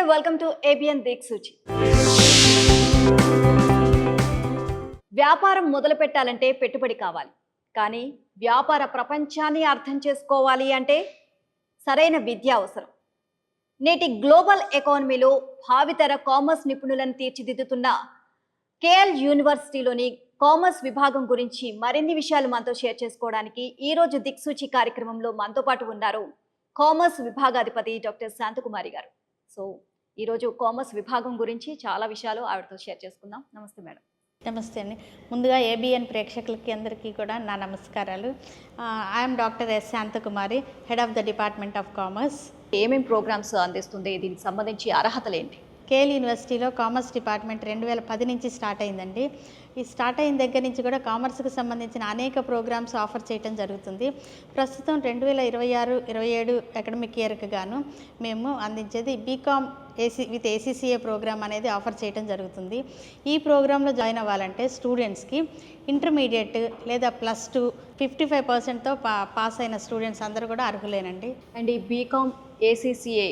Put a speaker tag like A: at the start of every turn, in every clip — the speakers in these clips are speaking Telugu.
A: నమస్తే, వెల్కమ్ టు ఏబిఎన్ దిక్సూచి. వ్యాపారం మొదలు పెట్టాలంటే పెట్టుబడి కావాలి. కానీ వ్యాపార ప్రపంచాన్ని అర్థం చేసుకోవాలి అంటే సరైన విద్య అవసరం. నేటి గ్లోబల్ ఎకానమీలో భావితర కామర్స్ నిపుణులను తీర్చిదిద్దుతున్న కేఎల్ యూనివర్సిటీలోని కామర్స్ విభాగం గురించి మరిన్ని విషయాలు మనతో షేర్ చేసుకోవడానికి ఈరోజు దిక్సూచి కార్యక్రమంలో మనతో పాటు ఉన్నారు కామర్స్ విభాగాధిపతి డాక్టర్ శాంతకుమారి గారు. సో ఈరోజు కామర్స్ విభాగం గురించి చాలా విషయాలు ఆవిడతో షేర్ చేసుకుందాం. నమస్తే మేడం.
B: నమస్తే అండి. ముందుగా ఏబిఎన్ ప్రేక్షకులకి అందరికీ కూడా నా నమస్కారాలు. I'm doctor S Shantakumari, head of the department of commerce.
A: ఏమేమి ప్రోగ్రామ్స్ అందిస్తుంది, దీనికి సంబంధించి అర్హతలు ఏంటి?
B: కేఎల్ యూనివర్సిటీలో కామర్స్ డిపార్ట్మెంట్ 2010 నుంచి స్టార్ట్ అయిందండి. ఈ స్టార్ట్ అయిన దగ్గర నుంచి కూడా కామర్స్కి సంబంధించిన అనేక ప్రోగ్రామ్స్ ఆఫర్ చేయడం జరుగుతుంది. ప్రస్తుతం 2026-27 అకాడమిక్ ఇయర్కి గాను మేము అందించేది బీకామ్ విత్ ఏసీసీఏ ప్రోగ్రామ్ అనేది ఆఫర్ చేయడం జరుగుతుంది. ఈ ప్రోగ్రాంలో జాయిన్ అవ్వాలంటే స్టూడెంట్స్కి ఇంటర్మీడియట్ లేదా +2 55%తో పాస్ అయిన స్టూడెంట్స్ అందరూ కూడా అర్హులేనండి.
A: అండ్ ఈ బీకామ్ ఏసీసీఏ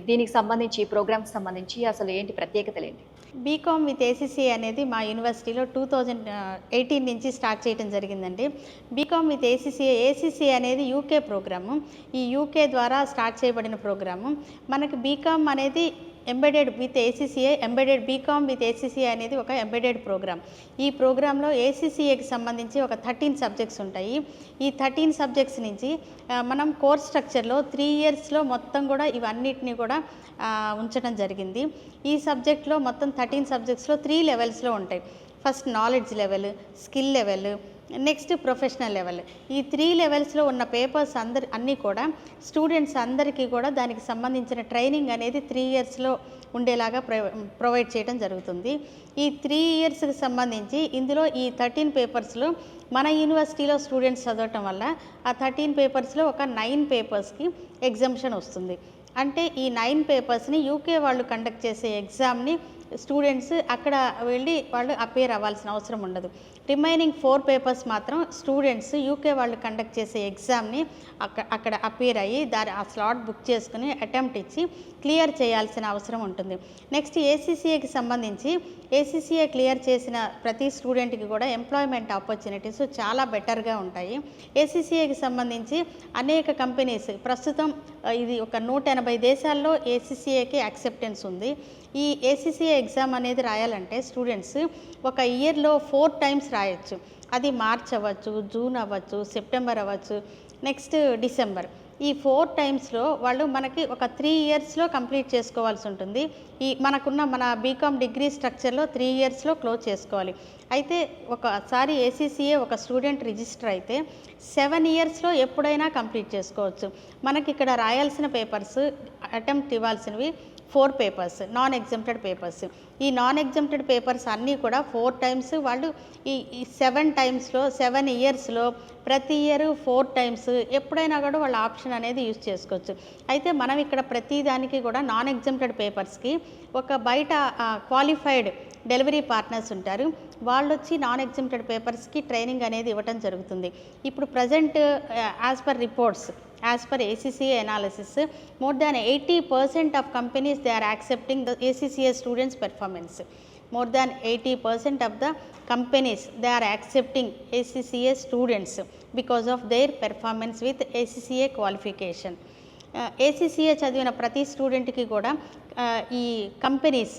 A: దీనికి సంబంధించి ప్రోగ్రామ్కి సంబంధించి అసలు ఏంటి ప్రత్యేకతలు ఏంటి?
B: బీకామ్ విత్ ఏసీసీఏ అనేది మా యూనివర్సిటీలో 2018 నుంచి స్టార్ట్ చేయడం జరిగిందండి. బీకామ్ విత్ ఏసీసీఏ అనేది యూకే ప్రోగ్రాము. ఈ యూకే ద్వారా స్టార్ట్ చేయబడిన ప్రోగ్రాము. మనకి బీకామ్ అనేది embedded with ACCA, BCom with ACCA అనేది ఒక ఎంబెడెడ్ ప్రోగ్రామ్. ఈ ప్రోగ్రాంలో ఏసీసీఏకి సంబంధించి ఒక 13 సబ్జెక్ట్స్ ఉంటాయి. ఈ 13 సబ్జెక్ట్స్ నుంచి మనం కోర్స్ స్ట్రక్చర్లో 3 ఇయర్స్లో మొత్తం కూడా ఇవన్నిటిని కూడా ఉంచడం జరిగింది. ఈ సబ్జెక్ట్లో మొత్తం 13 సబ్జెక్ట్స్లో 3 లెవెల్స్లో ఉంటాయి. First knowledge level, skill level, next professional level. ఈ 3 లెవెల్స్లో ఉన్న పేపర్స్ అన్నీ కూడా స్టూడెంట్స్ అందరికీ కూడా దానికి సంబంధించిన ట్రైనింగ్ అనేది 3 ఇయర్స్లో ఉండేలాగా ప్రొవైడ్ చేయడం జరుగుతుంది. ఈ 3 ఇయర్స్కి సంబంధించి ఇందులో ఈ 13 పేపర్స్లో మన యూనివర్సిటీలో స్టూడెంట్స్ చదవటం వల్ల ఆ 13 పేపర్స్లో ఒక 9 పేపర్స్కి ఎగ్జంప్షన్ వస్తుంది. అంటే ఈ 9 పేపర్స్ని యూకే వాళ్ళు కండక్ట్ చేసే ఎగ్జామ్ని స్టూడెంట్స్ అక్కడ వెళ్ళి వాళ్ళు అపేర్ అవ్వాల్సిన అవసరం ఉండదు. రిమైనింగ్ 4 పేపర్స్ మాత్రం స్టూడెంట్స్ యూకే వాళ్ళు కండక్ట్ చేసే ఎగ్జామ్ని అక్కడ అపేర్ అయ్యి ఆ స్లాట్ బుక్ చేసుకుని అటెంప్ట్ ఇచ్చి క్లియర్ చేయాల్సిన అవసరం ఉంటుంది. నెక్స్ట్ ఏసీసీఏకి సంబంధించి ఏసీసీఏ క్లియర్ చేసిన ప్రతి స్టూడెంట్కి కూడా ఎంప్లాయ్మెంట్ ఆపర్చునిటీస్ చాలా బెటర్గా ఉంటాయి. ఏసీసీఏకి సంబంధించి అనేక కంపెనీస్ ప్రస్తుతం ఇది ఒక 180 దేశాల్లో ఏసీసీఏకి యాక్సెప్టెన్స్ ఉంది. ఈ ఏసీసీఏ ఎగ్జామ్ అనేది రాయాలంటే స్టూడెంట్స్ ఒక ఇయర్లో 4 టైమ్స్ రాయొచ్చు. అది మార్చ్ అవ్వచ్చు, జూన్ అవ్వచ్చు, సెప్టెంబర్ అవ్వచ్చు, నెక్స్ట్ డిసెంబర్. ఈ 4 టైమ్స్లో వాళ్ళు మనకి ఒక 3 ఇయర్స్లో కంప్లీట్ చేసుకోవాల్సి ఉంటుంది. మన బీకామ్ డిగ్రీ స్ట్రక్చర్లో 3 ఇయర్స్లో క్లోజ్ చేసుకోవాలి. అయితే ఒకసారి ఏసీసీఏ ఒక స్టూడెంట్ రిజిస్టర్ అయితే 7 ఇయర్స్లో ఎప్పుడైనా కంప్లీట్ చేసుకోవచ్చు. మనకి ఇక్కడ రాయాల్సిన పేపర్స్ అటెంప్ట్ ఇవ్వాల్సినవి 4 పేపర్స్, నాన్ ఎగ్జంప్టెడ్ పేపర్స్. ఈ నాన్ ఎగ్జంప్టెడ్ పేపర్స్ అన్నీ కూడా 4 టైమ్స్ వాళ్ళు ఈ 7 టైమ్స్లో 7 ఇయర్స్లో ప్రతి ఇయర్ 4 టైమ్స్ ఎప్పుడైనా కూడా వాళ్ళ ఆప్షన్ అనేది యూజ్ చేసుకోవచ్చు. అయితే మనం ఇక్కడ ప్రతి దానికి కూడా నాన్ ఎగ్జంప్టెడ్ పేపర్స్కి ఒక బయట క్వాలిఫైడ్ డెలివరీ పార్ట్నర్స్ ఉంటారు. వాళ్ళు వచ్చి నాన్ ఎగ్జంప్టెడ్ పేపర్స్కి ట్రైనింగ్ అనేది ఇవ్వటం జరుగుతుంది. ఇప్పుడు present as per reports, as per ACCA analysis, more than 80% of companies they are accepting the ACCA students performance. More than 80% of the companies they are accepting ACCA students because of their performance with ACCA qualification. ACCA చదివిన ప్రతి స్టూడెంట్కి కూడా ఈ కంపెనీస్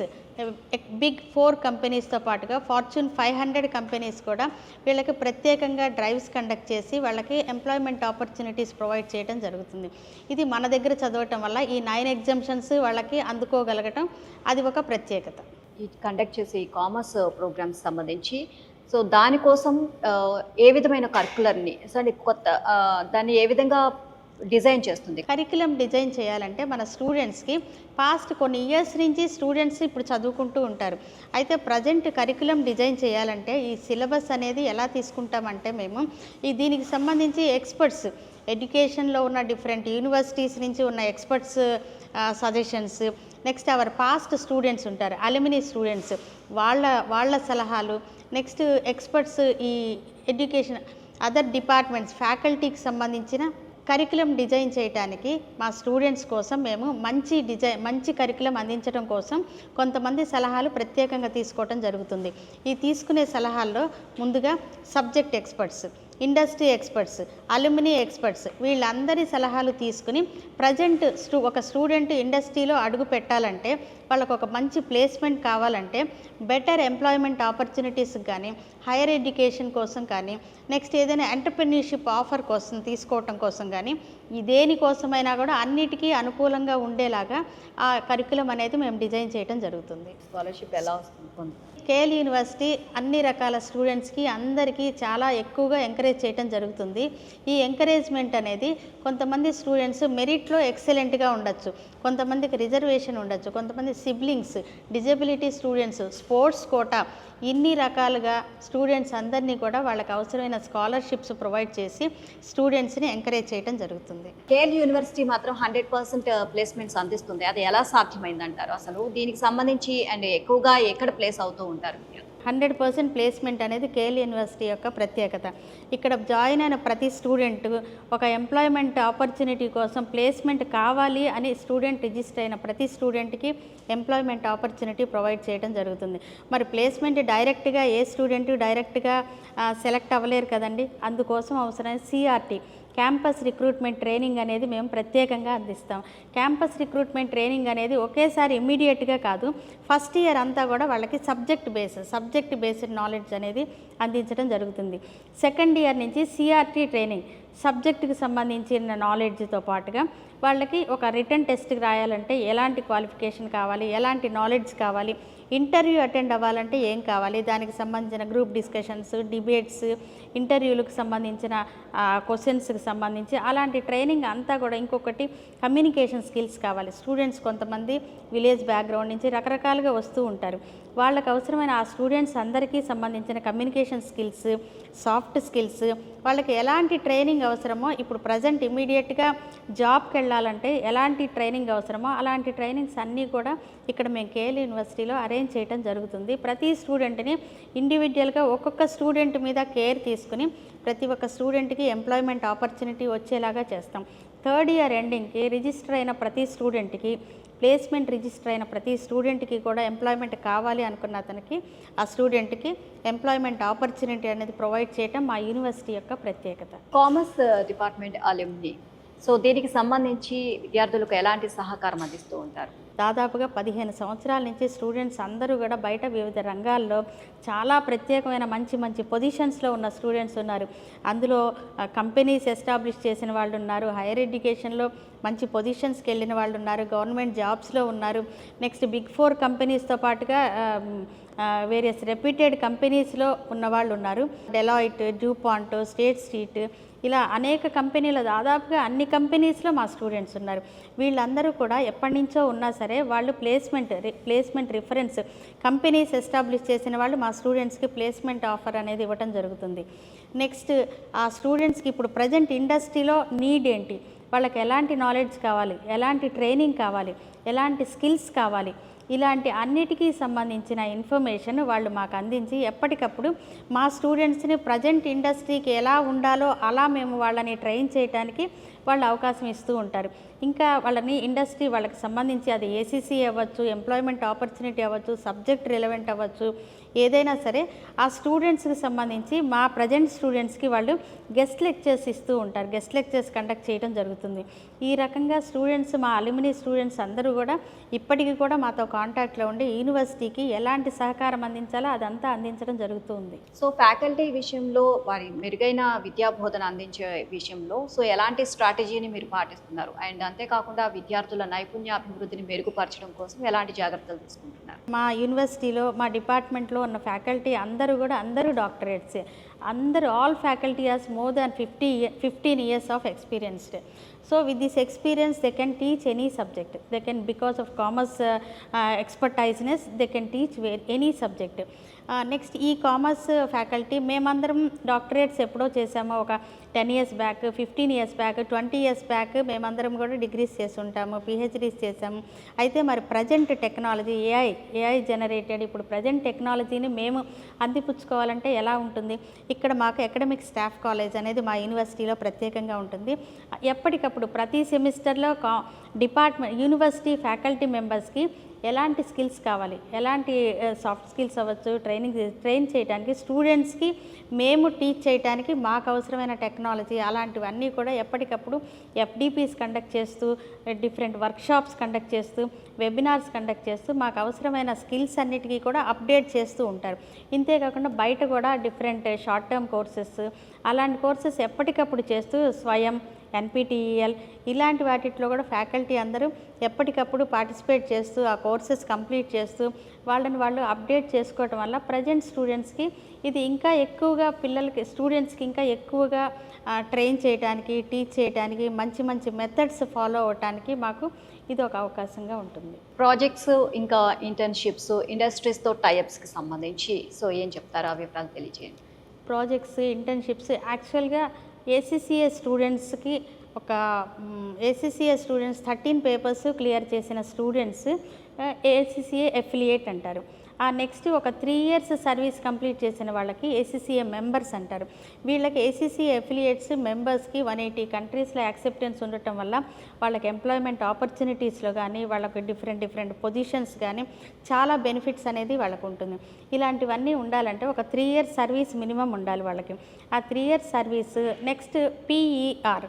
B: బిగ్ 4 కంపెనీస్తో పాటుగా ఫార్చ్యూన్ 500 కంపెనీస్ కూడా వీళ్ళకి ప్రత్యేకంగా డ్రైవ్స్ కండక్ట్ చేసి వాళ్ళకి ఎంప్లాయ్మెంట్ ఆపర్చునిటీస్ ప్రొవైడ్ చేయడం జరుగుతుంది. ఇది మన దగ్గర చదవటం వల్ల ఈ 9 ఎగ్జంప్షన్స్ వాళ్ళకి అందుకోగలగటం అది ఒక ప్రత్యేకత.
A: ఈ కండక్ట్ చేసే ఈ కామర్స్ ప్రోగ్రామ్స్ సంబంధించి సో దానికోసం ఏ విధమైన కరికులర్ని దాన్ని ఏ విధంగా డిజైన్ చేస్తుంది?
B: కరికులం డిజైన్ చేయాలంటే మన స్టూడెంట్స్కి పాస్ట్ కొన్ని ఇయర్స్ నుంచి స్టూడెంట్స్ ఇప్పుడు చదువుకుంటూ ఉంటారు. అయితే ప్రజెంట్ కరికులం డిజైన్ చేయాలంటే ఈ సిలబస్ అనేది ఎలా తీసుకుంటామంటే మేము దీనికి సంబంధించి ఎక్స్పర్ట్స్, ఎడ్యుకేషన్లో ఉన్న డిఫరెంట్ యూనివర్సిటీస్ నుంచి ఉన్న experts suggestions, next our past students ఉంటారు, అలుమినీ స్టూడెంట్స్, వాళ్ళ సలహాలు, నెక్స్ట్ ఎక్స్పర్ట్స్ ఈ ఎడ్యుకేషన్ అదర్ డిపార్ట్మెంట్స్ ఫ్యాకల్టీకి సంబంధించిన కరికులం డిజైన్ చేయడానికి మా స్టూడెంట్స్ కోసం మేము మంచి కరికులం అందించడం కోసం కొంతమంది సలహాలు ప్రత్యేకంగా తీసుకోవడం జరుగుతుంది. ఈ తీసుకునే సలహాల్లో ముందుగా subject experts, industry experts, alumni experts వీళ్ళందరి సలహాలు తీసుకుని ప్రజెంట్ ఒక స్టూడెంట్ ఇండస్ట్రీలో అడుగు పెట్టాలంటే, వాళ్ళకు ఒక మంచి ప్లేస్మెంట్ కావాలంటే, బెటర్ ఎంప్లాయ్మెంట్ ఆపర్చునిటీస్కి కానీ, హైయర్ ఎడ్యుకేషన్ కోసం కానీ, నెక్స్ట్ ఏదైనా ఎంటర్‌ప్రెన్యూర్‌షిప్ ఆఫర్ కోసం తీసుకోవటం కోసం కానీ, దేనికోసమైనా కూడా అన్నిటికీ అనుకూలంగా ఉండేలాగా ఆ కరికులం అనేది మేము డిజైన్ చేయడం జరుగుతుంది.
A: స్కాలర్షిప్ ఎలా వస్తుంది?
B: కేఎల్ యూనివర్సిటీ అన్ని రకాల స్టూడెంట్స్కి అందరికీ చాలా ఎక్కువగా ఎంకరేజ్ చేయడం జరుగుతుంది. ఈ ఎంకరేజ్మెంట్ అనేది కొంతమంది స్టూడెంట్స్ మెరిట్లో ఎక్సలెంట్గా ఉండొచ్చు, కొంతమందికి రిజర్వేషన్ ఉండొచ్చు, కొంతమంది siblings, disability students, sports quota, ఇన్ని రకాలుగా స్టూడెంట్స్ అందరినీ కూడా వాళ్ళకి అవసరమైన స్కాలర్షిప్స్ ప్రొవైడ్ చేసి స్టూడెంట్స్ని ఎంకరేజ్ చేయడం జరుగుతుంది.
A: కేఎల్ యూనివర్సిటీ మాత్రం 100% ప్లేస్మెంట్స్ అందిస్తుంది. అది ఎలా సాధ్యమైందంటారు? అసలు దీనికి సంబంధించి అండ్ ఎక్కువగా ఎక్కడ ప్లేస్ అవుతూ ఉంటారు?
B: 100% ప్లేస్మెంట్ అనేది కేఎల్ యూనివర్సిటీ యొక్క ప్రత్యేకత. ఇక్కడ జాయిన్ అయిన ప్రతి స్టూడెంట్ ఒక ఎంప్లాయ్మెంట్ ఆపర్చునిటీ కోసం ప్లేస్మెంట్ కావాలి అని స్టూడెంట్ రిజిస్టర్ అయిన ప్రతి స్టూడెంట్కి ఎంప్లాయ్మెంట్ ఆపర్చునిటీ ప్రొవైడ్ చేయడం జరుగుతుంది. మరి ప్లేస్మెంట్ డైరెక్ట్గా ఏ స్టూడెంట్ డైరెక్ట్గా సెలెక్ట్ అవ్వలేరు కదండి. అందుకోసం అవసరమైన సిఆర్టీ, క్యాంపస్ రిక్రూట్మెంట్ ట్రైనింగ్ అనేది మేము ప్రత్యేకంగా అందిస్తాం. క్యాంపస్ రిక్రూట్మెంట్ ట్రైనింగ్ అనేది ఒకేసారి ఇమ్మీడియట్గా కాదు, ఫస్ట్ ఇయర్ అంతా కూడా వాళ్ళకి సబ్జెక్ట్ బేస్డ్ నాలెడ్జ్ అనేది అందించడం జరుగుతుంది. సెకండ్ ఇయర్ నుంచి సిఆర్టీ ట్రైనింగ్, సబ్జెక్టుకి సంబంధించిన నాలెడ్జ్తో పాటుగా వాళ్ళకి ఒక రిటర్న్ టెస్ట్కి రాయాలంటే ఎలాంటి క్వాలిఫికేషన్ కావాలి, ఎలాంటి నాలెడ్జ్ కావాలి, ఇంటర్వ్యూ అటెండ్ అవ్వాలంటే ఏం కావాలి, దానికి సంబంధించిన గ్రూప్ డిస్కషన్స్, డిబేట్స్, ఇంటర్వ్యూలకు సంబంధించిన క్వశ్చన్స్కి సంబంధించి అలాంటి ట్రైనింగ్ అంతా కూడా. ఇంకొకటి కమ్యూనికేషన్ స్కిల్స్ కావాలి. స్టూడెంట్స్ కొంతమంది విలేజ్ బ్యాక్గ్రౌండ్ నుంచి రకరకాలుగా వస్తూ ఉంటారు. వాళ్ళకు అవసరమైన ఆ స్టూడెంట్స్ అందరికీ సంబంధించిన కమ్యూనికేషన్ స్కిల్స్, సాఫ్ట్ స్కిల్స్, వాళ్ళకి ఎలాంటి ట్రైనింగ్ అవసరమో, ఇప్పుడు ప్రజెంట్ ఇమ్మీడియట్గా జాబ్కి వెళ్ళాలంటే ఎలాంటి ట్రైనింగ్ అవసరమో అలాంటి ట్రైనింగ్స్ అన్నీ కూడా ఇక్కడ మేము కేఎల్ యూనివర్సిటీలో అరేంజ్ చేయడం జరుగుతుంది. ప్రతి స్టూడెంట్ని ఇండివిజువల్గా ఒక్కొక్క స్టూడెంట్ మీద కేర్ తీసుకుని ప్రతి ఒక్క స్టూడెంట్కి ఎంప్లాయ్మెంట్ ఆపర్చునిటీ వచ్చేలాగా చేస్తాం. థర్డ్ ఇయర్ ఎండింగ్కి రిజిస్టర్ అయిన ప్రతి స్టూడెంట్కి, ప్లేస్మెంట్ రిజిస్టర్ అయిన ప్రతి స్టూడెంట్కి కూడా ఎంప్లాయ్మెంట్ కావాలి అనుకున్న అతనికి, ఆ స్టూడెంట్కి ఎంప్లాయ్మెంట్ ఆపర్చునిటీ అనేది ప్రొవైడ్ చేయడం మా యూనివర్సిటీ యొక్క ప్రత్యేకత.
A: కామర్స్ డిపార్ట్మెంట్ అలుమ్ని, సో దీనికి సంబంధించి విద్యార్థులకు ఎలాంటి సహకారం అందిస్తూ ఉంటారు?
B: దాదాపుగా 15 సంవత్సరాల నుంచి స్టూడెంట్స్ అందరూ కూడా బయట వివిధ రంగాల్లో చాలా ప్రత్యేకమైన మంచి పొజిషన్స్లో ఉన్న స్టూడెంట్స్ ఉన్నారు. అందులో కంపెనీస్ ఎస్టాబ్లిష్ చేసిన వాళ్ళు ఉన్నారు, హైయర్ ఎడ్యుకేషన్లో మంచి పొజిషన్స్కి వెళ్ళిన వాళ్ళు ఉన్నారు, గవర్నమెంట్ జాబ్స్లో ఉన్నారు, నెక్స్ట్ బిగ్ 4 కంపెనీస్తో పాటుగా వేరియస్ రెప్యూటెడ్ కంపెనీస్లో ఉన్నవాళ్ళు ఉన్నారు. డెలాయిట్, డ్యూపాంట్, స్టేట్ స్ట్రీట్, ఇలా అనేక కంపెనీలు, దాదాపుగా అన్ని కంపెనీస్లో మా స్టూడెంట్స్ ఉన్నారు. వీళ్ళందరూ కూడా ఎప్పటి నుంచో ఉన్నా సరే వాళ్ళు ప్లేస్మెంట్ రిఫరెన్స్ కంపెనీస్ ఎస్టాబ్లిష్ చేసిన వాళ్ళు మా స్టూడెంట్స్కి ప్లేస్మెంట్ ఆఫర్ అనేది ఇవ్వటం జరుగుతుంది. నెక్స్ట్ ఆ స్టూడెంట్స్కి ఇప్పుడు ప్రజెంట్ ఇండస్ట్రీలో నీడ్ ఏంటి, వాళ్ళకి ఎలాంటి నాలెడ్జ్ కావాలి, ఎలాంటి ట్రైనింగ్ కావాలి, ఎలాంటి స్కిల్స్ కావాలి, ఇలాంటి అన్నిటికీ సంబంధించిన ఇన్ఫర్మేషన్ వాళ్ళు మాకు అందించి ఎప్పటికప్పుడు మా స్టూడెంట్స్ని ప్రజెంట్ ఇండస్ట్రీకి ఎలా ఉండాలో అలా మేము వాళ్ళని ట్రైన్ చేయడానికి వాళ్ళు అవకాశం ఇస్తూ ఉంటారు. ఇంకా వాళ్ళని ఇండస్ట్రీ వాళ్ళకి సంబంధించి అది ఏసీసీ అవ్వచ్చు, ఎంప్లాయ్మెంట్ ఆపర్చునిటీ అవ్వచ్చు, సబ్జెక్ట్ రిలవెంట్ అవ్వచ్చు, ఏదైనా సరే ఆ స్టూడెంట్స్కి సంబంధించి మా ప్రజెంట్ స్టూడెంట్స్కి వాళ్ళు గెస్ట్ లెక్చర్స్ ఇస్తూ ఉంటారు, గెస్ట్ లెక్చర్స్ కండక్ట్ చేయడం జరుగుతుంది. ఈ రకంగా స్టూడెంట్స్, మా అలుమినీ స్టూడెంట్స్ అందరూ కూడా ఇప్పటికీ కూడా మాతో కాంటాక్ట్లో ఉండి యూనివర్సిటీకి ఎలాంటి సహకారం అందించాలో అదంతా అందించడం జరుగుతుంది.
A: సో ఫ్యాకల్టీ విషయంలో వారి మెరుగైన విద్యా బోధన అందించే విషయంలో సో ఎలాంటి స్ట్రాటజీని మీరు పాటిస్తున్నారు? అండ్ అంతేకాకుండా విద్యార్థుల నైపుణ్య అభివృద్ధిని మెరుగుపరచడం కోసం ఎలాంటి జాగ్రత్తలు తీసుకుంటున్నారు?
B: మా యూనివర్సిటీలో, మా డిపార్ట్మెంట్లో ఉన్న ఫ్యాకల్టీ అందరూ డాక్టరేట్సే. All faculty has more than 15 years of experienced. So with this experience they can teach any subject. They can, because of commerce expertiseness, they can teach any subject. Next e commerce faculty మేమందరం డాక్టరేట్స్ ఎప్పుడో చేసామో, ఒక 10 years back, 15 years back, 20 years back మేమందరం కూడా డిగ్రీస్ చేస్తుంటాము, పిహెచ్డీస్ చేసాము. అయితే మరి ప్రజెంట్ టెక్నాలజీ, ఏఐ జనరేటెడ్ ఇప్పుడు ప్రజెంట్ టెక్నాలజీని మేము అందిపుచ్చుకోవాలంటే ఎలా ఉంటుంది? ఇక్కడ మాకు అకాడమిక్ స్టాఫ్ కాలేజ్ అనేది మా యూనివర్సిటీలో ప్రత్యేకంగా ఉంటుంది. ఎప్పటికప్పుడు ప్రతి సెమిస్టర్లో యూనివర్సిటీ ఫ్యాకల్టీ మెంబర్స్కి ఎలాంటి స్కిల్స్ కావాలి, ఎలాంటి సాఫ్ట్ స్కిల్స్ అవ్వచ్చు, ట్రైన్ చేయడానికి స్టూడెంట్స్కి మేము టీచ్ చేయడానికి మాకు అవసరమైన టెక్నాలజీ అలాంటివన్నీ కూడా ఎప్పటికప్పుడు ఎఫ్డిపిస్ కండక్ట్ చేస్తూ, డిఫరెంట్ వర్క్షాప్స్ కండక్ట్ చేస్తూ, వెబినార్స్ కండక్ట్ చేస్తూ మాకు అవసరమైన స్కిల్స్ అన్నిటికీ కూడా అప్డేట్ చేస్తూ ఉంటారు. ఇంతేకాకుండా బయట కూడా డిఫరెంట్ షార్ట్ టర్మ్ కోర్సెస్ అలాంటి కోర్సెస్ ఎప్పటికప్పుడు చేస్తూ స్వయం, NPTEL ఇలాంటి వాటిలో కూడా ఫ్యాకల్టీ అందరూ ఎప్పటికప్పుడు పార్టిసిపేట్ చేస్తూ ఆ కోర్సెస్ కంప్లీట్ చేస్తూ వాళ్ళు అప్డేట్ చేసుకోవటం వల్ల ప్రజెంట్ స్టూడెంట్స్కి ఇది ఇంకా ఎక్కువగా స్టూడెంట్స్కి ఇంకా ఎక్కువగా ట్రైన్ చేయడానికి, టీచ్ చేయడానికి, మంచి మంచి మెథడ్స్ ఫాలో అవటానికి మాకు ఇది ఒక అవకాశంగా ఉంటుంది.
A: ప్రాజెక్ట్స్ ఇంకా ఇంటర్న్షిప్స్ ఇండస్ట్రీస్తో టైఅప్స్కి సంబంధించి ఏం చెప్తారా, వివరాలు తెలియజేయండి.
B: ప్రాజెక్ట్స్, ఇంటర్న్షిప్స్ యాక్చువల్గా ACCA స్టూడెంట్స్కి ACCA స్టూడెంట్స్ 13 పేపర్స్ క్లియర్ చేసిన స్టూడెంట్స్ ACCA ఎఫిలియేట్ అంటారు. నెక్స్ట్ ఒక 3 years సర్వీస్ కంప్లీట్ చేసిన వాళ్ళకి ACCA మెంబర్స్ అంటారు. వీళ్ళకి ACCA ఎఫిలియేట్స్ మెంబర్స్కి 180 కంట్రీస్లో యాక్సెప్టెన్స్ ఉండటం వల్ల వాళ్ళకి ఎంప్లాయ్మెంట్ ఆపర్చునిటీస్లో కానీ, వాళ్ళకి డిఫరెంట్ పొజిషన్స్ కానీ చాలా బెనిఫిట్స్ అనేది వాళ్ళకు ఉంటుంది. ఇలాంటివన్నీ ఉండాలంటే ఒక 3 years సర్వీస్ మినిమం ఉండాలి వాళ్ళకి. ఆ 3 years service, next PER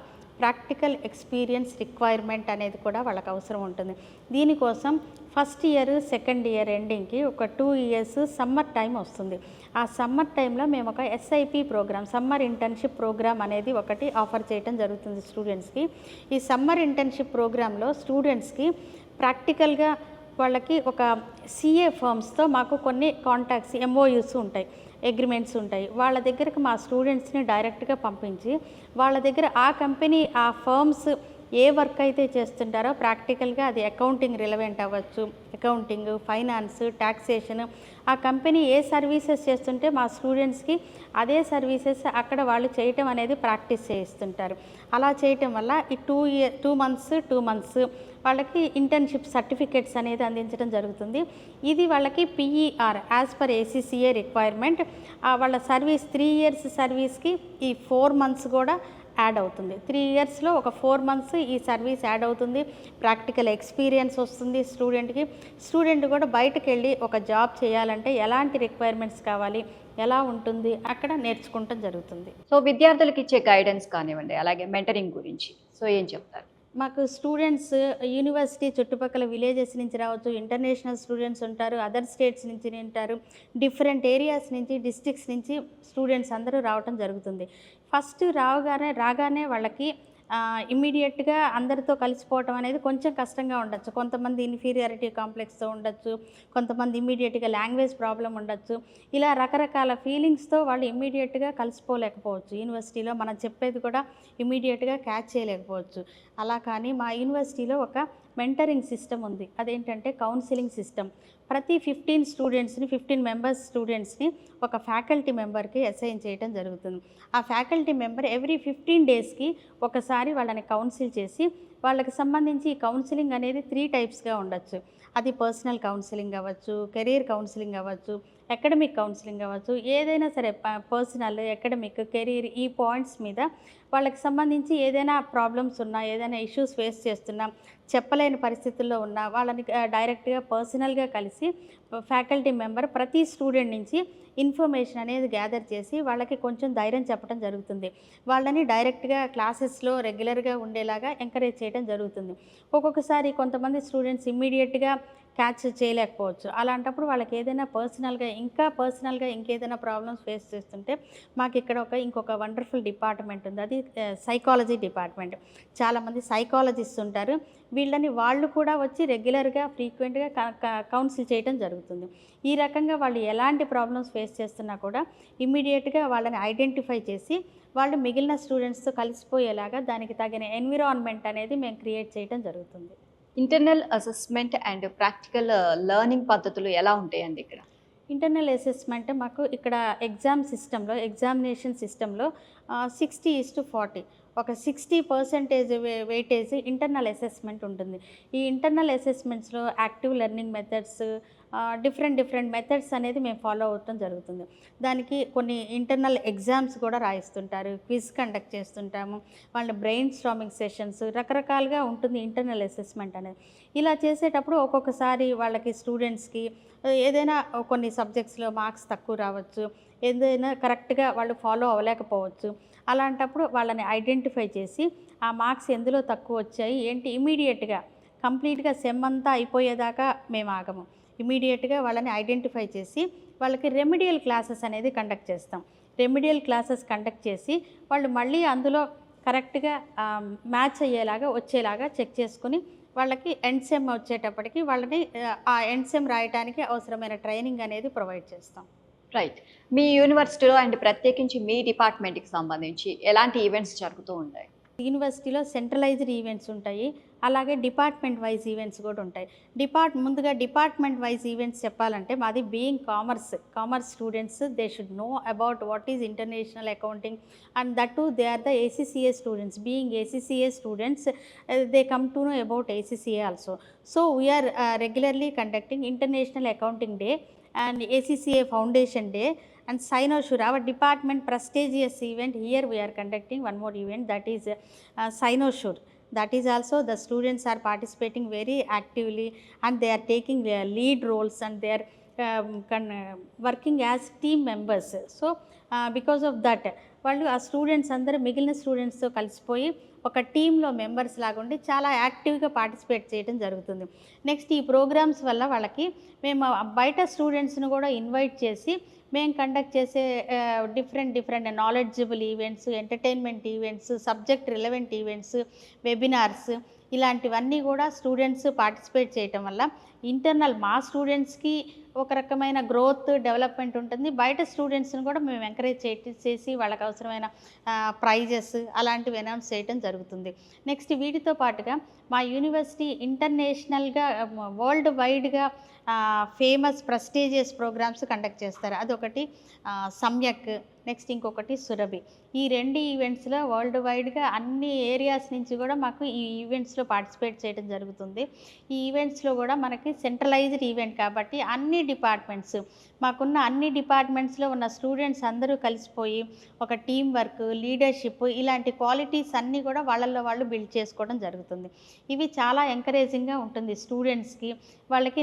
B: practical experience requirement అనేది కూడా వాళ్ళకి అవసరం ఉంటుంది. దీనికోసం ఫస్ట్ ఇయర్, సెకండ్ ఇయర్ ఎండింగ్కి ఒక 2 years సమ్మర్ టైం వస్తుంది. ఆ సమ్మర్ టైంలో మేము ఒక SIP programme, summer internship programme అనేది ఒకటి ఆఫర్ చేయడం జరుగుతుంది స్టూడెంట్స్కి. ఈ సమ్మర్ ఇంటర్న్షిప్ ప్రోగ్రాంలో స్టూడెంట్స్కి ప్రాక్టికల్గా వాళ్ళకి ఒక CA ఫర్మ్స్తో మాకు కొన్ని కాంటాక్ట్స్, MOUs ఉంటాయి, అగ్రిమెంట్స్ ఉంటాయి. వాళ్ళ దగ్గరకు మా స్టూడెంట్స్ని డైరెక్ట్గా పంపించి వాళ్ళ దగ్గర ఆ కంపెనీ, ఆ ఫర్మ్స్ ఏ వర్క్ అయితే చేస్తుంటారో ప్రాక్టికల్గా అది అకౌంటింగ్ రిలవెంట్ అవ్వచ్చు, అకౌంటింగ్, ఫైనాన్స్, ట్యాక్సేషన్, ఆ కంపెనీ ఏ సర్వీసెస్ చేస్తుంటే మా స్టూడెంట్స్కి అదే సర్వీసెస్ అక్కడ వాళ్ళు చేయటం అనేది ప్రాక్టీస్ చేయిస్తుంటారు. అలా చేయటం వల్ల ఈ 2 months వాళ్ళకి ఇంటర్న్షిప్ సర్టిఫికేట్స్ అనేది అందించడం జరుగుతుంది. ఇది వాళ్ళకి PER as per ACCA requirement. వాళ్ళ సర్వీస్ 3 years సర్వీస్కి ఈ 4 months కూడా యాడ్ అవుతుంది. 3 yearsలో ఒక 4 months ఈ సర్వీస్ యాడ్ అవుతుంది. ప్రాక్టికల్ ఎక్స్పీరియన్స్ వస్తుంది స్టూడెంట్కి. స్టూడెంట్ కూడా బయటకు వెళ్ళి ఒక జాబ్ చేయాలంటే ఎలాంటి రిక్వైర్మెంట్స్ కావాలి, ఎలా ఉంటుంది అక్కడ నేర్చుకుంటాం జరుగుతుంది.
A: విద్యార్థులకు ఇచ్చే గైడెన్స్ కానివ్వండి, అలాగే మెంటరింగ్ గురించి ఏం చెప్తారు?
B: మాకు స్టూడెంట్స్ యూనివర్సిటీ చుట్టుపక్కల విలేజెస్ నుంచి రావచ్చు, ఇంటర్నేషనల్ స్టూడెంట్స్ ఉంటారు, అదర్ స్టేట్స్ నుంచి ఉంటారు, డిఫరెంట్ ఏరియాస్ నుంచి, డిస్ట్రిక్ట్స్ నుంచి స్టూడెంట్స్ అందరూ రావటం జరుగుతుంది. ఫస్ట్ రాగానే వాళ్ళకి ఇమ్మీడియట్గా అందరితో కలిసిపోవటం అనేది కొంచెం కష్టంగా ఉండొచ్చు. కొంతమంది ఇన్ఫీరియారిటీ కాంప్లెక్స్తో ఉండొచ్చు, కొంతమంది ఇమ్మీడియట్గా లాంగ్వేజ్ ప్రాబ్లం ఉండొచ్చు. ఇలా రకరకాల ఫీలింగ్స్తో వాళ్ళు ఇమ్మీడియట్గా కలిసిపోలేకపోవచ్చు. యూనివర్సిటీలో మనం చెప్పేది కూడా ఇమ్మీడియట్గా క్యాచ్ చేయలేకపోవచ్చు. అలా కానీ మా యూనివర్సిటీలో ఒక మెంటరింగ్ సిస్టమ్ ఉంది. అదేంటంటే కౌన్సిలింగ్ సిస్టమ్. ప్రతి 15 మెంబర్స్ స్టూడెంట్స్ని ఒక ఫ్యాకల్టీ మెంబర్కి అసైన్ చేయడం జరుగుతుంది. ఆ ఫ్యాకల్టీ మెంబర్ ఎవ్రీ 15 daysకి ఒకసారి వాళ్ళని కౌన్సిల్ చేసి, వాళ్ళకి సంబంధించి కౌన్సిలింగ్ అనేది 3 typesగా ఉండొచ్చు. అది పర్సనల్ కౌన్సిలింగ్ అవ్వచ్చు, కెరీర్ కౌన్సిలింగ్ అవ్వచ్చు, అకాడమిక్ కౌన్సిలింగ్ అవ్వచ్చు. ఏదైనా సరే పర్సనల్, అకాడమిక్, కెరీర్ ఈ పాయింట్స్ మీద వాళ్ళకి సంబంధించి ఏదైనా ప్రాబ్లమ్స్ ఉన్నా, ఏదైనా ఇష్యూస్ ఫేస్ చేస్తున్నా, చెప్పలేని పరిస్థితుల్లో ఉన్నా వాళ్ళని డైరెక్ట్గా పర్సనల్గా కలిసి ఫ్యాకల్టీ మెంబర్ ప్రతి స్టూడెంట్ నుంచి ఇన్ఫర్మేషన్ అనేది గ్యాదర్ చేసి వాళ్ళకి కొంచెం ధైర్యం చెప్పడం జరుగుతుంది. వాళ్ళని డైరెక్ట్గా క్లాసెస్లో రెగ్యులర్గా ఉండేలాగా ఎంకరేజ్ చేయడం జరుగుతుంది. ఒక్కొక్కసారి కొంతమంది స్టూడెంట్స్ ఇమ్మీడియట్గా క్యాచ్ చేయలేకపోవచ్చు. అలాంటప్పుడు వాళ్ళకి ఏదైనా పర్సనల్గా ఇంకేదైనా ప్రాబ్లమ్స్ ఫేస్ చేస్తుంటే మాకు ఇక్కడ ఇంకొక వండర్ఫుల్ డిపార్ట్మెంట్ ఉంది. అది సైకాలజీ డిపార్ట్మెంట్. చాలామంది సైకాలజిస్ట్ ఉంటారు. వీళ్ళని వాళ్ళు కూడా వచ్చి రెగ్యులర్గా ఫ్రీక్వెంట్గా కౌన్సిల్ చేయడం జరుగుతుంది. ఈ రకంగా వాళ్ళు ఎలాంటి ప్రాబ్లమ్స్ ఫేస్ చేస్తున్నా కూడా ఇమ్మీడియట్గా వాళ్ళని ఐడెంటిఫై చేసి వాళ్ళు మిగిలిన స్టూడెంట్స్తో కలిసిపోయేలాగా దానికి తగిన ఎన్విరాన్మెంట్ అనేది మేము క్రియేట్ చేయడం జరుగుతుంది.
A: Internal assessment and practical learning పద్ధతులు ఎలా ఉంటాయండి ఇక్కడ?
B: ఇంటర్నల్ అసెస్మెంట్ మాకు ఇక్కడ ఎగ్జామినేషన్ సిస్టంలో 60:40 ఒక 60% వెయిటేజ్ ఇంటర్నల్ అసెస్మెంట్ ఉంటుంది. ఈ ఇంటర్నల్ అసెస్మెంట్స్లో active learning methods, different methods అనేది మేము ఫాలో అవ్వటం జరుగుతుంది. దానికి కొన్ని ఇంటర్నల్ ఎగ్జామ్స్ కూడా రాయిస్తుంటారు, క్విజ్ కండక్ట్ చేస్తుంటాము, వాళ్ళ బ్రెయిన్ స్టార్మింగ్ సెషన్స్, రకరకాలుగా ఉంటుంది ఇంటర్నల్ అసెస్మెంట్ అనేది. ఇలా చేసేటప్పుడు ఒక్కొక్కసారి వాళ్ళకి స్టూడెంట్స్కి ఏదైనా కొన్ని సబ్జెక్ట్స్లో మార్క్స్ తక్కువ రావచ్చు, ఏదైనా కరెక్ట్గా వాళ్ళు ఫాలో అవ్వలేకపోవచ్చు. అలాంటప్పుడు వాళ్ళని ఐడెంటిఫై చేసి ఆ మార్క్స్ ఎందులో తక్కువ వచ్చాయి ఏంటి ఇమీడియట్గా కంప్లీట్గా సెమ్ అంతా అయిపోయేదాకా మేము ఆగము. ఇమీడియట్గా వాళ్ళని ఐడెంటిఫై చేసి వాళ్ళకి రెమెడియల్ క్లాసెస్ అనేది కండక్ట్ చేస్తాం. రెమెడియల్ క్లాసెస్ కండక్ట్ చేసి వాళ్ళు మళ్ళీ అందులో కరెక్ట్గా మ్యాచ్ అయ్యేలాగా వచ్చేలాగా చెక్ చేసుకుని వాళ్ళకి ఎండ్ సెమ్ వచ్చేటప్పటికి వాళ్ళని ఆ ఎండ్ సెమ్ రాయడానికి అవసరమైన ట్రైనింగ్ అనేది ప్రొవైడ్ చేస్తాం.
A: రైట్. మీ యూనివర్సిటీలో అండ్ ప్రత్యేకించి మీ డిపార్ట్మెంట్కి సంబంధించి ఎలాంటి ఈవెంట్స్ జరుగుతూ ఉంటాయి?
B: యూనివర్సిటీలో సెంట్రలైజ్డ్ ఈవెంట్స్ ఉంటాయి, అలాగే డిపార్ట్మెంట్ వైజ్ ఈవెంట్స్ కూడా ఉంటాయి. ముందుగా డిపార్ట్మెంట్ వైజ్ ఈవెంట్స్ చెప్పాలంటే మాది being commerce students they should know about what is international accounting and that too they are the ACCA students. Being ACCA students they come to know about ACCA also. So we are regularly conducting International Accounting Day and ACCA Foundation Day and Sinosure, our department prestigious event. Here we are conducting one more event, that is Sinosure. That is also the students are participating very actively and they are taking their lead roles and they are working as team members. So because of that వాళ్ళు ఆ స్టూడెంట్స్ అందరూ మిగిలిన స్టూడెంట్స్తో కలిసిపోయి ఒక టీంలో మెంబర్స్ లాగా ఉండి చాలా యాక్టివ్గా పార్టిసిపేట్ చేయడం జరుగుతుంది. నెక్స్ట్ ఈ ప్రోగ్రామ్స్ వల్ల వాళ్ళకి మేము బయట స్టూడెంట్స్ని కూడా ఇన్వైట్ చేసి మేము కండక్ట్ చేసే different knowledgeable events, entertainment events, subject relevant events, webinars ఇలాంటివన్నీ కూడా స్టూడెంట్స్ పార్టిసిపేట్ చేయటం వల్ల ఇంటర్నల్ మా స్టూడెంట్స్కి ఒక రకమైన గ్రోత్ డెవలప్మెంట్ ఉంటుంది. బయట స్టూడెంట్స్ని కూడా మేము ఎంకరేజ్ చేసి వాళ్ళకి అవసరమైన ప్రైజెస్ అలాంటివి అనౌన్స్ చేయడం జరుగుతుంది. నెక్స్ట్ వీటితో పాటుగా మా యూనివర్సిటీ ఇంటర్నేషనల్గా వరల్డ్ వైడ్గా ఫేమస్ ప్రెస్టీజియస్ ప్రోగ్రామ్స్ కండక్ట్ చేస్తారు. అదొకటి సమ్యక్, నెక్స్ట్ ఇంకొకటి సురభి. ఈ రెండు ఈవెంట్స్లో వరల్డ్ వైడ్గా అన్ని ఏరియాస్ నుంచి కూడా మాకు ఈ ఈవెంట్స్లో పార్టిసిపేట్ చేయడం జరుగుతుంది. ఈ ఈవెంట్స్లో కూడా మనకి సెంట్రలైజ్డ్ ఈవెంట్ కాబట్టి అన్ని డిపార్ట్మెంట్స్ మాకున్న అన్ని డిపార్ట్మెంట్స్లో ఉన్న స్టూడెంట్స్ అందరూ కలిసిపోయి ఒక టీం వర్క్, లీడర్షిప్ ఇలాంటి క్వాలిటీస్ అన్నీ కూడా వాళ్ళల్లో వాళ్ళు బిల్డ్ చేసుకోవడం జరుగుతుంది. ఇవి చాలా ఎంకరేజింగ్గా ఉంటుంది స్టూడెంట్స్కి. వాళ్ళకి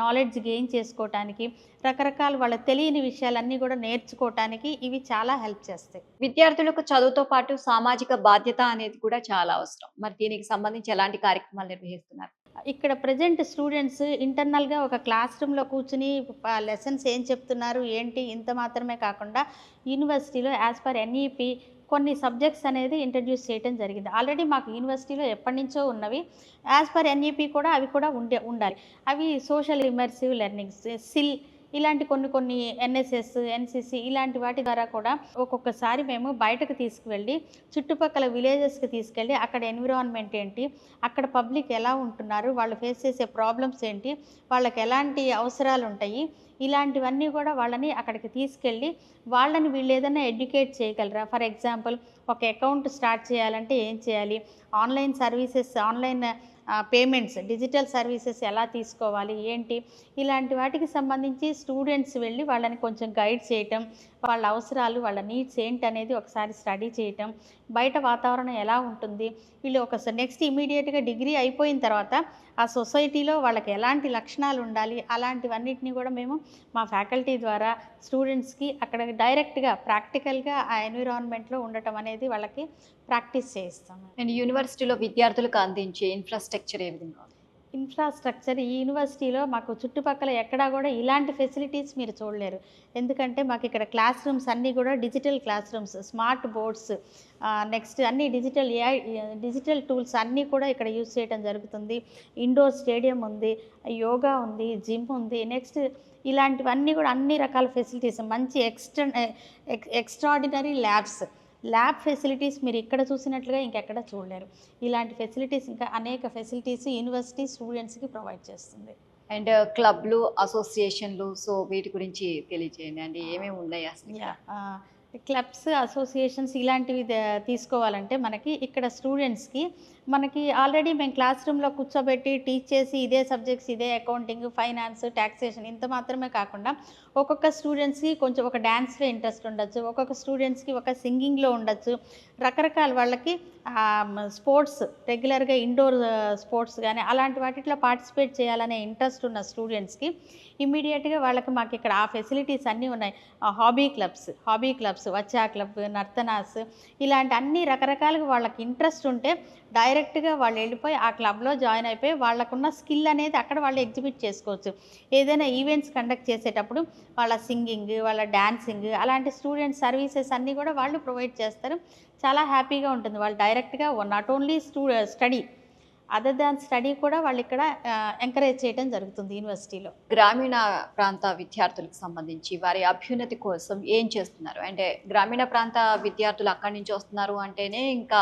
B: నాలెడ్జ్ గెయిన్ చేసుకోవటానికి, రకరకాల వాళ్ళకి తెలియని విషయాలన్నీ కూడా నేర్చుకోవటానికి ఇవి చాలా హెల్ప్ చేస్తాయి.
A: విద్యార్థులకు చదువుతో పాటు సామాజిక బాధ్యత అనేది కూడా చాలా అవసరం. మరి దీనికి సంబంధించి ఎలాంటి కార్యక్రమాలు నిర్వహిస్తున్నారు?
B: ఇక్కడ ప్రజెంట్ స్టూడెంట్స్ ఇంటర్నల్గా ఒక క్లాస్ రూమ్లో కూర్చుని లెసన్స్ ఏం చెప్తున్నారు ఏంటి ఇంత మాత్రమే కాకుండా యూనివర్సిటీలో యాజ్ పర్ NEP కొన్ని సబ్జెక్ట్స్ అనేది ఇంట్రడ్యూస్ చేయడం జరిగింది. ఆల్రెడీ మాకు యూనివర్సిటీలో ఎప్పటి నుంచో ఉన్నవి, యాజ్ పర్ NEP కూడా అవి కూడా ఉండాలి. అవి సోషల్ ఇమర్సివ్ లెర్నింగ్స్, సిల్ ఇలాంటి కొన్ని NSS, NCC ఇలాంటి వాటి ద్వారా కూడా ఒక్కొక్కసారి మేము బయటకు తీసుకువెళ్ళి చుట్టుపక్కల విలేజెస్కి తీసుకెళ్ళి అక్కడ ఎన్విరాన్మెంట్ ఏంటి, అక్కడ పబ్లిక్ ఎలా ఉంటున్నారు, వాళ్ళు ఫేస్ చేసే ప్రాబ్లమ్స్ ఏంటి, వాళ్ళకి ఎలాంటి అవసరాలు ఉంటాయి, ఇలాంటివన్నీ కూడా వాళ్ళని అక్కడికి తీసుకెళ్ళి వాళ్ళని వీళ్ళు ఏదైనా ఎడ్యుకేట్ చేయగలరా. ఫర్ ఎగ్జాంపుల్ ఒక అకౌంట్ స్టార్ట్ చేయాలంటే ఏం చేయాలి, online services, online payments, digital services ఎలా తీసుకోవాలి ఏంటి, ఇలాంటి వాటికి సంబంధించి స్టూడెంట్స్ వెళ్ళి వాళ్ళని కొంచెం గైడ్ చేయటం, వాళ్ళ అవసరాలు, వాళ్ళ నీడ్స్ ఏంటి అనేది ఒకసారి స్టడీ చేయటం, బయట వాతావరణం ఎలా ఉంటుంది, వీళ్ళు ఒకసారి నెక్స్ట్ ఇమీడియట్గా డిగ్రీ అయిపోయిన తర్వాత ఆ సొసైటీలో వాళ్ళకి ఎలాంటి లక్షణాలు ఉండాలి, అలాంటివన్నిటిని కూడా మేము మా ఫ్యాకల్టీ ద్వారా స్టూడెంట్స్కి అక్కడ డైరెక్ట్గా ప్రాక్టికల్గా ఆ ఎన్విరాన్మెంట్లో ఉండటం అనేది వాళ్ళకి ప్రాక్టీస్ చేయిస్తాము.
A: అండ్ యూనివర్సిటీలో విద్యార్థులకు అందించే ఇన్ఫ్రాస్ట్రక్చర్ ఏ విధంగా ఉంది?
B: ఇన్ఫ్రాస్ట్రక్చర్ ఈ యూనివర్సిటీలో మాకు చుట్టుపక్కల ఎక్కడా కూడా ఇలాంటి ఫెసిలిటీస్ మీరు చూడలేరు. ఎందుకంటే మాకు ఇక్కడ క్లాస్ రూమ్స్ అన్నీ కూడా digital class rooms, smart boards, next అన్ని డిజిటల్ టూల్స్ అన్నీ కూడా ఇక్కడ యూజ్ చేయడం జరుగుతుంది. ఇండోర్ స్టేడియం ఉంది, యోగా ఉంది, జిమ్ ఉంది, నెక్స్ట్ ఇలాంటివన్నీ కూడా అన్ని రకాల ఫెసిలిటీస్, మంచి ఎక్స్ట్రాడినరీ ల్యాబ్ ఫెసిలిటీస్ మీరు ఇక్కడ చూసినట్లుగా ఇంకెక్కడ చూడలేరు. ఇలాంటి ఫెసిలిటీస్ ఇంకా అనేక ఫెసిలిటీస్ యూనివర్సిటీ స్టూడెంట్స్కి ప్రొవైడ్ చేస్తుంది.
A: అండ్ క్లబ్లు, అసోసియేషన్లు, సో వీటి గురించి తెలియజేయండి అండి, ఏమేమి ఉన్నాయి అసలు?
B: క్లబ్స్, అసోసియేషన్స్ ఇలాంటివి తీసుకోవాలంటే మనకి ఇక్కడ స్టూడెంట్స్‌కి మనకి ఆల్రెడీ మేము క్లాస్ రూమ్‌లో కూర్చోబెట్టి టీచ్ చేసి ఇదే సబ్జెక్ట్స్, ఇదే అకౌంటింగ్, ఫైనాన్స్, టాక్సేషన్ ఇంత మాత్రమే కాకుండా ఒక్కొక్క స్టూడెంట్స్‌కి కొంచెం ఒక డాన్స్‌లో ఇంట్రెస్ట్ ఉండొచ్చు. ఒక్కొక్క స్టూడెంట్స్‌కి ఒక సింగింగ్‌లో ఉండొచ్చు. రకరకాల వాళ్ళకి స్పోర్ట్స్ రెగ్యులర్‌గా ఇండోర్ స్పోర్ట్స్ గానీ అలాంటి వాటిట్లో పార్టిసిపేట్ చేయాలనే ఇంట్రెస్ట్ ఉన్న స్టూడెంట్స్‌కి ఇమ్మీడియేట్‌గా వాళ్ళకి మాకిక్కడ ఆ ఫెసిలిటీస్ అన్నీ ఉన్నాయి. హాబీ క్లబ్స్, వచ్చా క్లబ్, నర్తనాస్ ఇలాంటి అన్ని రకరకాలుగా వాళ్ళకి ఇంట్రెస్ట్ ఉంటే డైరెక్ట్‌గా వాళ్ళు వెళ్ళిపోయి ఆ క్లబ్‌లో జాయిన్ అయిపోయి వాళ్ళకున్న స్కిల్ అనేది అక్కడ వాళ్ళు ఎగ్జిబిట్ చేసుకోవచ్చు. ఏదైనా ఈవెంట్స్ కండక్ట్ చేసేటప్పుడు వాళ్ళ సింగింగ్, వాళ్ళ డాన్సింగ్ అలాంటి స్టూడెంట్ సర్వీసెస్ అన్నీ కూడా వాళ్ళు ప్రొవైడ్ చేస్తారు. చాలా హ్యాపీగా ఉంటుంది. వాళ్ళు డైరెక్ట్‌గా not only study other than study కూడా వాళ్ళిక్కడ ఎంకరేజ్ చేయడం జరుగుతుంది యూనివర్సిటీలో.
A: గ్రామీణ ప్రాంత విద్యార్థులకు సంబంధించి వారి అభ్యున్నతి కోసం ఏం చేస్తున్నారు? అంటే గ్రామీణ ప్రాంత విద్యార్థులు అక్కడి నుంచి వస్తున్నారు అంటేనే ఇంకా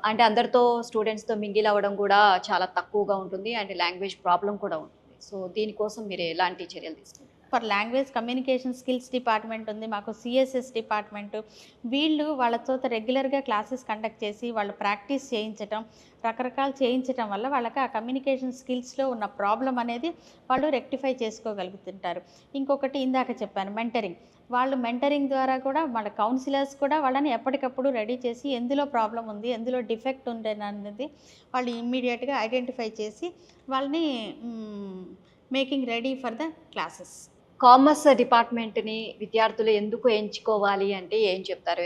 A: అంటే అందరితో స్టూడెంట్స్‌తో మింగిల్ అవ్వడం కూడా చాలా తక్కువగా ఉంటుంది. అండ్ లాంగ్వేజ్ ప్రాబ్లమ్ కూడా ఉంటుంది. సో దీనికోసం మీరు ఎలాంటి చర్యలు తీసుకుంటున్నారు?
B: For language communication skills department ఉంది, మాకు సిఎస్ఎస్ డిపార్ట్మెంట్. వీళ్ళు వాళ్ళతో రెగ్యులర్గా క్లాసెస్ కండక్ట్ చేసి వాళ్ళు ప్రాక్టీస్ చేయించటం, రకరకాలు చేయించటం వల్ల వాళ్ళకి ఆ కమ్యూనికేషన్ స్కిల్స్లో ఉన్న ప్రాబ్లం అనేది వాళ్ళు రెక్టిఫై చేసుకోగలుగుతుంటారు. ఇంకొకటి ఇందాక చెప్పాను మెంటరింగ్. వాళ్ళు మెంటరింగ్ ద్వారా కూడా వాళ్ళ కౌన్సిలర్స్ కూడా వాళ్ళని ఎప్పటికప్పుడు రెడీ చేసి ఎందులో ప్రాబ్లం ఉంది, ఎందులో డిఫెక్ట్ ఉంది అనేది వాళ్ళు ఇమ్మీడియట్గా ఐడెంటిఫై చేసి వాళ్ళని making ready for the classes.
A: Commerce డిపార్ట్మెంట్‌ని విద్యార్థులు ఎందుకు ఎంచుకోవాలి అంటే ఏం చెప్తారు?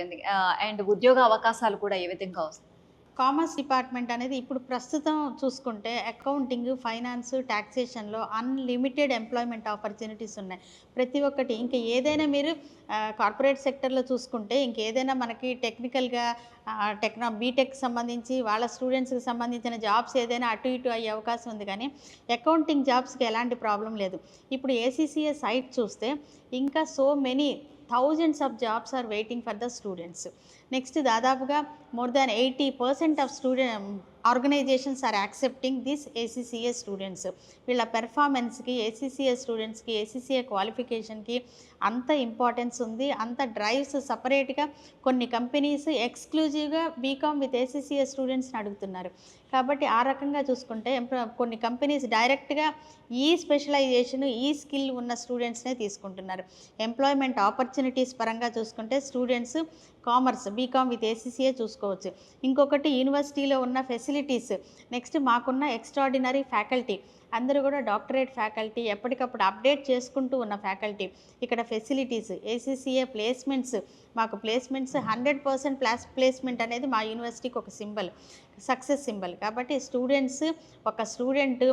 A: అండ్ ఉద్యోగ అవకాశాలు కూడా ఏ విధంగా వస్తాయి?
B: కామర్స్ డిపార్ట్మెంట్ అనేది ఇప్పుడు ప్రస్తుతం చూసుకుంటే అకౌంటింగ్, ఫైనాన్స్, టాక్సేషన్‌లో అన్‌లిమిటెడ్ ఎంప్లాయ్‌మెంట్ ఆపర్చునిటీస్ ఉన్నాయి. ప్రతి ఒక్కటి ఇంక ఏదైనా మీరు కార్పొరేట్ సెక్టర్‌లో చూసుకుంటే ఇంకేదైనా మనకి టెక్నికల్‌గా బీటెక్ సంబంధించి వాళ్ళ స్టూడెంట్స్‌కి సంబంధించిన జాబ్స్ ఏదైనా అటు ఇటు అయ్యే అవకాశం ఉంది కానీ అకౌంటింగ్ జాబ్స్‌కి ఎలాంటి ప్రాబ్లం లేదు. ఇప్పుడు ఏసీసీఏ సైట్ చూస్తే ఇంకా so many thousands of jobs are waiting for the students. Next దాదాపుగా more than 80% of organisations are accepting this ACCA students. వీళ్ళ పెర్ఫార్మెన్స్కి ఏసీసీఏ స్టూడెంట్స్కి, ఏసీసీఏ క్వాలిఫికేషన్కి అంత ఇంపార్టెన్స్ ఉంది. అంత డ్రైవ్స్ సపరేట్గా కొన్ని కంపెనీస్ ఎక్స్క్లూజివ్గా బీకామ్ విత్ ఏసీసీఏ స్టూడెంట్స్ని అడుగుతున్నారు. కాబట్టి ఆ రకంగా చూసుకుంటే కొన్ని కంపెనీస్ డైరెక్ట్గా ఈ స్పెషలైజేషన్, ఈ స్కిల్ ఉన్న స్టూడెంట్స్నే తీసుకుంటున్నారు. ఎంప్లాయ్మెంట్ ఆపర్చునిటీస్ పరంగా చూసుకుంటే students commerce, BCom with ACCA చూసుకోవచ్చు. ఇంకొకటి యూనివర్సిటీలో ఉన్న ఫెసిలిటీస్, నెక్స్ట్ మాకున్న ఎక్స్ట్రాడినరీ ఫ్యాకల్టీ అందరూ కూడా డాక్టరేట్ ఫ్యాకల్టీ, ఎప్పటికప్పుడు అప్డేట్ చేసుకుంటూ ఉన్న ఫ్యాకల్టీ. ఇక్కడ ఫెసిలిటీస్, ఏసీసీఏ ప్లేస్మెంట్స్, మాకు ప్లేస్మెంట్స్ 100% ప్లేస్మెంట్ అనేది మా యూనివర్సిటీకి ఒక సింబల్, సక్సెస్ సింబల్. కాబట్టి ఒక స్టూడెంట్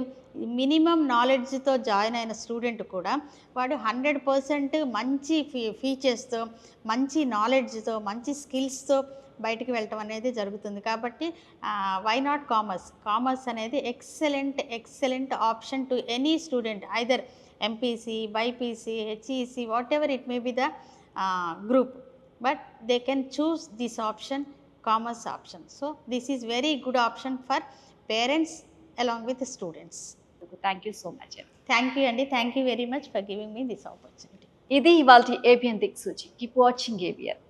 B: మినిమం నాలెడ్జ్తో జాయిన్ అయిన స్టూడెంట్ కూడా వాడు 100% మంచి ఫీచర్స్తో, మంచి నాలెడ్జ్తో, మంచి స్కిల్స్తో బయటికి వెళ్ళటం అనేది జరుగుతుంది. కాబట్టి వై నాట్ కామర్స్ అనేది excellent option to any student, either MPC, BiPC, HEC, what ever it may be the group, but they can choose this option, commerce option. So this is very good option for parents along with the students.
A: Thank you so much.
B: Thank you Andy, thank you very much for giving me this opportunity.
A: ఇది ఇవాల్టి ఏబిఎన్ దిక్సూచి. Keep watching ABN.